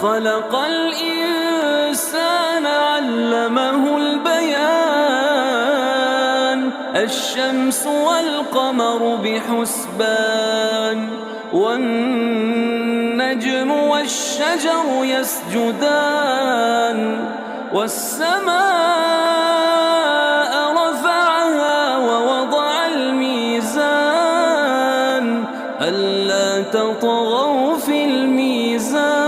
خلق الإنسان علمه البيان الشمس والقمر بحسبان والنجم والشجر يسجدان والسماء رفعها ووضع الميزان ألا تطغوا في الميزان